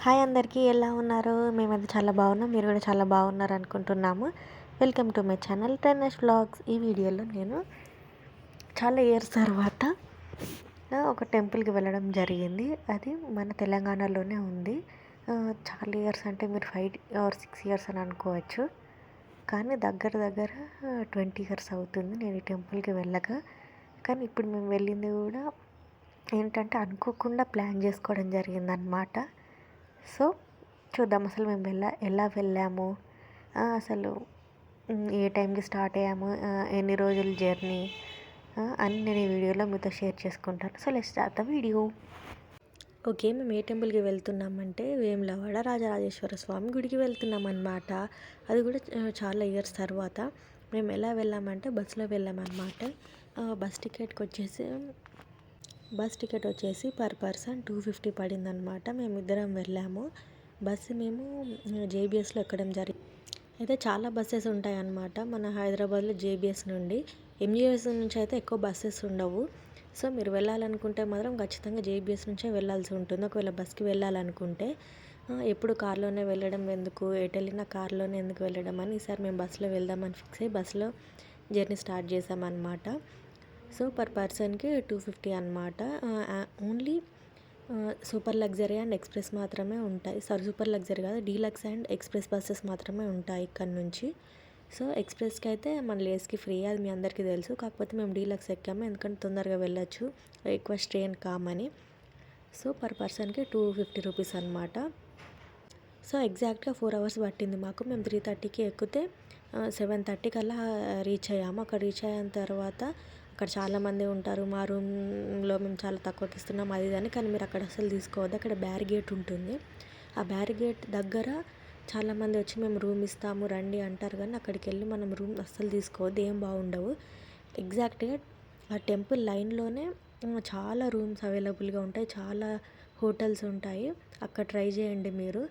Hi అందరికీ ఎలా ఉన్నారు? మేమైతే చాలా బాగున్నాం. మీరు కూడా చాలా బాగున్నారు అనుకుంటున్నాము. వెల్కమ్ టు మై ఛానల్ టెన్నెస్ వ్లాగ్స్. ఈ వీడియోలో నేను చాలా ఇయర్స్ తర్వాత ఒక టెంపుల్కి వెళ్ళడం జరిగింది. అది మన తెలంగాణలోనే ఉంది. చాలా ఇయర్స్ అంటే మీరు 5 or 6 ఇయర్స్ అని అనుకోవచ్చు. కానీ దగ్గర దగ్గర 20 ఇయర్స్ అవుతుంది నేను ఈ టెంపుల్కి వెళ్ళక. కానీ ఇప్పుడు మేము వెళ్ళింది కూడా ఏంటంటే అనుకోకుండా ప్లాన్ చేసుకోవడం జరిగిందనమాట. సో చూద్దాం అసలు మేము ఎలా వెళ్ళాము, అసలు ఏ టైంకి స్టార్ట్ అయ్యాము, ఎన్ని రోజులు జర్నీ అన్ని నేను ఈ వీడియోలో మీతో షేర్ చేసుకుంటాను. So let's start the video. Okay, మేము ఏ టెంపుల్కి వెళ్తున్నామంటే వేములవాడ రాజరాజేశ్వర స్వామి గుడికి వెళ్తున్నాం అన్నమాట. అది కూడా చాలా ఇయర్స్ తర్వాత. మేము ఎలా వెళ్ళామంటే బస్సులో వెళ్ళామన్నమాట. బస్ టికెట్ వచ్చేసి పర్ పర్సన్ 250 పడిందనమాట. మేమిద్దరం వెళ్ళాము. మేము జేబీఎస్లో ఎక్కడం జరిగింది. అయితే చాలా బస్సెస్ ఉంటాయన్నమాట మన హైదరాబాద్లో జేబీఎస్ నుండి. ఎంజీఎస్ నుంచి అయితే ఎక్కువ బస్సెస్ ఉండవు. సో మీరు వెళ్ళాలనుకుంటే మాత్రం ఖచ్చితంగా జేబీఎస్ నుంచే వెళ్ళాల్సి ఉంటుంది. ఒకవేళ బస్కి వెళ్ళాలనుకుంటే ఎప్పుడు కార్లోనే వెళ్ళడం ఎందుకు, ఎటు వెళ్ళినా కార్లోనే ఎందుకు వెళ్ళడం అని ఈసారి మేము బస్సులో వెళ్దామని ఫిక్స్ అయ్యి బస్సులో జర్నీ స్టార్ట్ చేసామన్నమాట. సో పర్ పర్సన్కి 250 అనమాట. Only super luxury and express మాత్రమే ఉంటాయి. సూపర్ లగ్జరీ కాదు, డీలక్స్ అండ్ ఎక్స్ప్రెస్ బస్సెస్ మాత్రమే ఉంటాయి ఇక్కడ నుంచి. సో ఎక్స్ప్రెస్కి అయితే మన లేస్కి ఫ్రీ, అది మీ అందరికీ తెలుసు. కాకపోతే మేము డీలక్స్ ఎక్కాము ఎందుకంటే తొందరగా వెళ్ళొచ్చు, ఎక్కువ స్ట్రెయిన్ కామని. సో పర్ పర్సన్కి 250 రూపీస్ అనమాట. సో ఎగ్జాక్ట్గా 4 అవర్స్ పట్టింది మాకు. మేము 3:30కి ఎక్కితే 7:30 కల్లా రీచ్ అయ్యాము. అక్కడ రీచ్ అయిన తర్వాత అక్కడ చాలామంది ఉంటారు. మా రూమ్లో మేము చాలా తక్కువకి ఇస్తున్నాం అది అని. కానీ మీరు అక్కడ అసలు తీసుకోవద్దు, అక్కడ బ్యారిగేట్ ఉంటుంది. ఆ బ్యారిగేట్ దగ్గర చాలామంది వచ్చి మేము రూమ్ ఇస్తాము రండి అంటారు, కానీ అక్కడికి వెళ్ళి మనం రూమ్ అస్సలు తీసుకోవద్దు, ఏం బాగుండవు. ఎగ్జాక్ట్గా ఆ టెంపుల్ లైన్లోనే చాలా రూమ్స్ అవైలబుల్గా ఉంటాయి, చాలా హోటల్స్ ఉంటాయి. అక్కడ ట్రై చేయండి మీరు.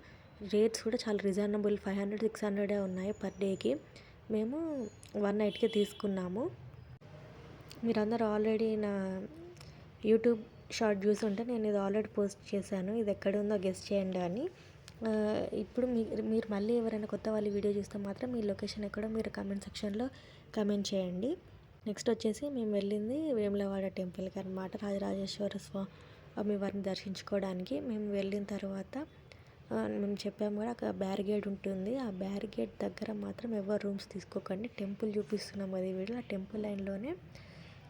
రేట్స్ కూడా చాలా రీజనబుల్, 500-600 ఉన్నాయి పర్ డేకి. మేము 1 నైట్కే తీసుకున్నాము. మీరందరూ ఆల్రెడీ నా యూట్యూబ్ షార్ట్ చూసి ఉంటే నేను ఇది ఆల్రెడీ పోస్ట్ చేశాను, ఇది ఎక్కడ ఉందో గెస్ చేయండి అని. ఇప్పుడు మీరు మళ్ళీ ఎవరైనా కొత్త వాళ్ళు వీడియో చూస్తే మాత్రం మీ లొకేషన్ ఎక్కడో మీరు కామెంట్ సెక్షన్లో కామెంట్ చేయండి. నెక్స్ట్ వచ్చేసి మేము వెళ్ళింది వేములవాడ టెంపుల్కి అనమాట, రాజరాజేశ్వర స్వామి వారిని దర్శించుకోవడానికి. మేము వెళ్ళిన తర్వాత మేము చెప్పాము కూడా అక్కడ బ్యారిగేడ్ ఉంటుంది. ఆ బ్యారిగేడ్ దగ్గర మాత్రం ఎవరు రూమ్స్ తీసుకోకండి. టెంపుల్ చూపిస్తున్నాం అది వీడియో. ఆ టెంపుల్ లైన్లోనే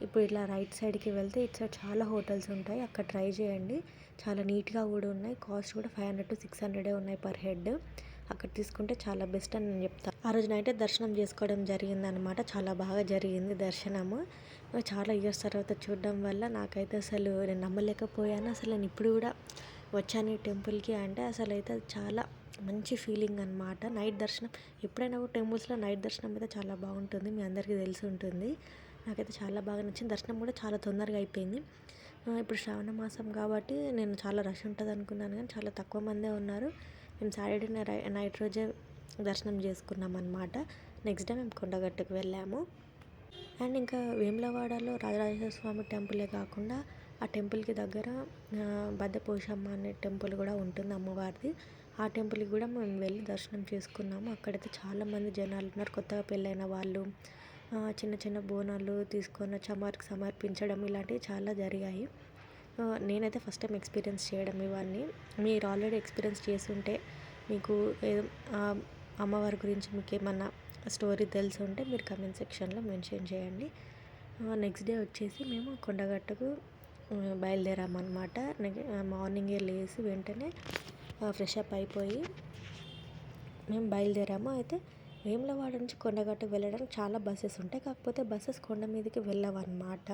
ఇప్పుడు ఇట్లా రైట్ సైడ్కి వెళ్తే ఇటు సైడ్ చాలా హోటల్స్ ఉంటాయి, అక్కడ ట్రై చేయండి. చాలా నీట్గా కూడా ఉన్నాయి. కాస్ట్ కూడా 500-600 ఉన్నాయి పర్ హెడ్. అక్కడ తీసుకుంటే చాలా బెస్ట్ అని నేను చెప్తాను. ఆ రోజు నైటే దర్శనం చేసుకోవడం జరిగిందనమాట. చాలా బాగా జరిగింది దర్శనము. చాలా ఇయర్స్ తర్వాత చూడడం వల్ల నాకైతే అసలు నేను నమ్మలేకపోయాను. అసలు నేను ఇప్పుడు కూడా వచ్చాను ఈ టెంపుల్కి అంటే అసలు అయితే చాలా మంచి ఫీలింగ్ అనమాట. నైట్ దర్శనం ఎప్పుడైనా కూడా టెంపుల్స్లో నైట్ దర్శనం అయితే చాలా బాగుంటుంది, మీ అందరికీ తెలిసి ఉంటుంది. నాకైతే చాలా బాగా నచ్చింది. దర్శనం కూడా చాలా తొందరగా అయిపోయింది. ఇప్పుడు శ్రావణ మాసం కాబట్టి నేను చాలా రష్ ఉంటుంది అనుకున్నాను, కానీ చాలా తక్కువ మందే ఉన్నారు. మేము సాటర్డే నైట్ రోజే దర్శనం చేసుకున్నాం అనమాట. నెక్స్ట్ డే మేము కొండగట్టుకు వెళ్ళాము. అండ్ ఇంకా వేములవాడలో రాజరాజేశ్వర స్వామి టెంపులే కాకుండా ఆ టెంపుల్కి దగ్గర బద్దపోషమ్మ అనే టెంపుల్ కూడా ఉంటుంది అమ్మవారిది. ఆ టెంపుల్కి కూడా మేము వెళ్ళి దర్శనం చేసుకున్నాము. అక్కడైతే చాలామంది జనాలు ఉన్నారు, కొత్తగా పెళ్ళైన వాళ్ళు చిన్న చిన్న బోనాలు తీసుకొని వచ్చి అమ్మవారికి సమర్పించడం ఇలాంటివి చాలా జరిగాయి. నేనైతే ఫస్ట్ టైం ఎక్స్పీరియన్స్ చేయడం ఇవన్నీ. మీరు ఆల్రెడీ ఎక్స్పీరియన్స్ చేస్తుంటే మీకు అమ్మవారి గురించి మీకు ఏమన్నా స్టోరీ తెలిసి ఉంటే మీరు కమెంట్ సెక్షన్లో మెన్షన్ చేయండి. నెక్స్ట్ డే వచ్చేసి మేము కొండగట్టుకు బయలుదేరామన్నమాట. మార్నింగే లేచి వెంటనే ఫ్రెష్ అప్ అయిపోయి మేము బయలుదేరాము. అయితే వేములవాడ నుంచి కొండగట్టుకు వెళ్ళడానికి చాలా బస్సెస్ ఉంటాయి, కాకపోతే బస్సెస్ కొండ మీదకి వెళ్ళవన్నమాట.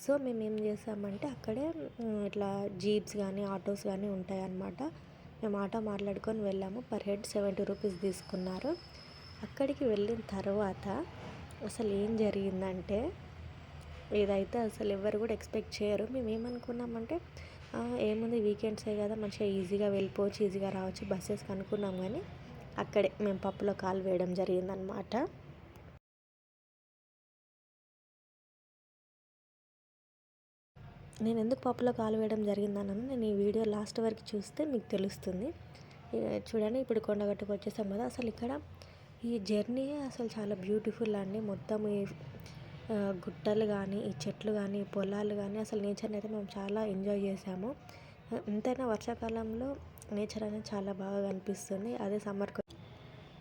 సో మేము ఏం చేసామంటే అక్కడే ఇట్లా జీప్స్ కానీ ఆటోస్ కానీ ఉంటాయి అన్నమాట. మేము ఆటో మాట్లాడుకొని వెళ్ళాము. పర్ హెడ్ 70 రూపీస్ తీసుకున్నారు. అక్కడికి వెళ్ళిన తర్వాత అసలు ఏం జరిగిందంటే ఇదైతే అసలు ఎవరు కూడా ఎక్స్పెక్ట్ చేయరు. మేము ఏమనుకున్నామంటే ఏముంది వీకెండ్సే కదా, మంచిగా ఈజీగా వెళ్ళిపోవచ్చు, ఈజీగా రావచ్చు బస్సెస్కి అనుకున్నాం. కానీ అక్కడే మేము పప్పులో కాలు వేయడం జరిగిందనమాట. నేను ఎందుకు పప్పులో కాలు వేయడం జరిగిందన్నాను నేను ఈ వీడియో లాస్ట్ వరకు చూస్తే మీకు తెలుస్తుంది. చూడండి ఇప్పుడు కొండగట్టుకు వచ్చేసాం కదా. అసలు ఇక్కడ ఈ జర్నీ అసలు చాలా బ్యూటిఫుల్ అండి. మొత్తం ఈ గుట్టలు కానీ, ఈ చెట్లు కానీ, పొలాలు కానీ అసలు నేచర్ని అయితే మేము చాలా ఎంజాయ్ చేసాము. ఎంతైనా వర్షాకాలంలో నేచర్ అనేది చాలా బాగా కనిపిస్తుంది. అదే సమ్మర్కి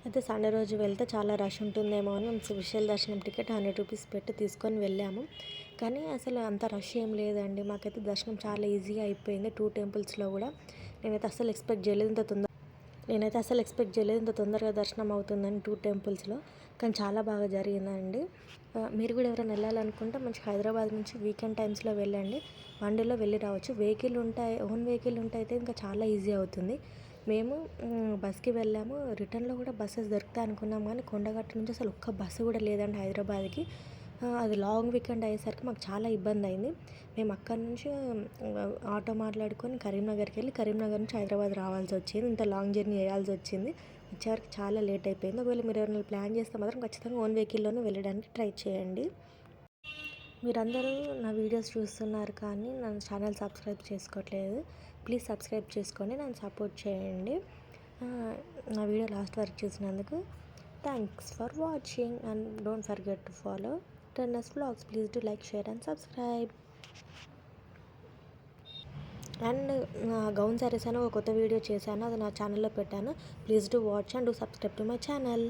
అయితే సండే రోజు వెళ్తే చాలా రష్ ఉంటుందేమో అని మేము స్పెషల్ దర్శనం టికెట్ 100 రూపీస్ పెట్టి తీసుకొని వెళ్ళాము. కానీ అసలు అంత రష్ ఏం లేదండి. మాకైతే దర్శనం చాలా ఈజీగా అయిపోయింది 2 టెంపుల్స్లో కూడా. నేనైతే అస్సలు ఎక్స్పెక్ట్ చేయలేదు ఇంత తొందరగా దర్శనం అవుతుందని 2 టెంపుల్స్లో. కానీ చాలా బాగా జరిగిందండి. మీరు కూడా ఎవరైనా వెళ్ళాలనుకుంటే మంచి హైదరాబాద్ నుంచి వీకెండ్ టైమ్స్లో వెళ్ళండి. వన్ డేలో వెళ్ళి రావచ్చు. ఓన్ వెహికల్ ఉంటే అయితే ఇంకా చాలా ఈజీ అవుతుంది. మేము బస్కి వెళ్ళాము. రిటర్న్లో కూడా బస్సెస్ దొరుకుతాయి అనుకున్నాం కానీ కొండగట్టు నుంచి అసలు ఒక్క బస్సు కూడా లేదండి హైదరాబాద్కి. అది లాంగ్ వీకెండ్ అయ్యేసరికి మాకు చాలా ఇబ్బంది అయింది. మేము అక్కడి నుంచి ఆటో మాట్లాడుకొని కరీంనగర్కి వెళ్ళి కరీంనగర్ నుంచి హైదరాబాద్ రావాల్సి వచ్చింది. ఇంత లాంగ్ జర్నీ చేయాల్సి వచ్చింది. వచ్చేవరకు చాలా లేట్ అయిపోయింది. ఒకవేళ మీరు ఎవరైనా ప్లాన్ చేస్తే మాత్రం ఖచ్చితంగా ఓన్ వెహికల్లోనే వెళ్ళడానికి ట్రై చేయండి. మీరందరూ నా వీడియోస్ చూస్తున్నారు కానీ నా ఛానల్ సబ్స్క్రైబ్ చేసుకోవట్లేదు. ప్లీజ్ సబ్స్క్రైబ్ చేసుకొని నన్ను సపోర్ట్ చేయండి. నా వీడియో లాస్ట్ వరకు చూసినందుకు thanks for watching and don't forget to follow టర్నస్ vlogs. Please do like, share and subscribe. And gown saris అని ఒక కొత్త వీడియో చేశాను. అది నా ఛానల్లో పెట్టాను. Please do watch and do subscribe to my channel.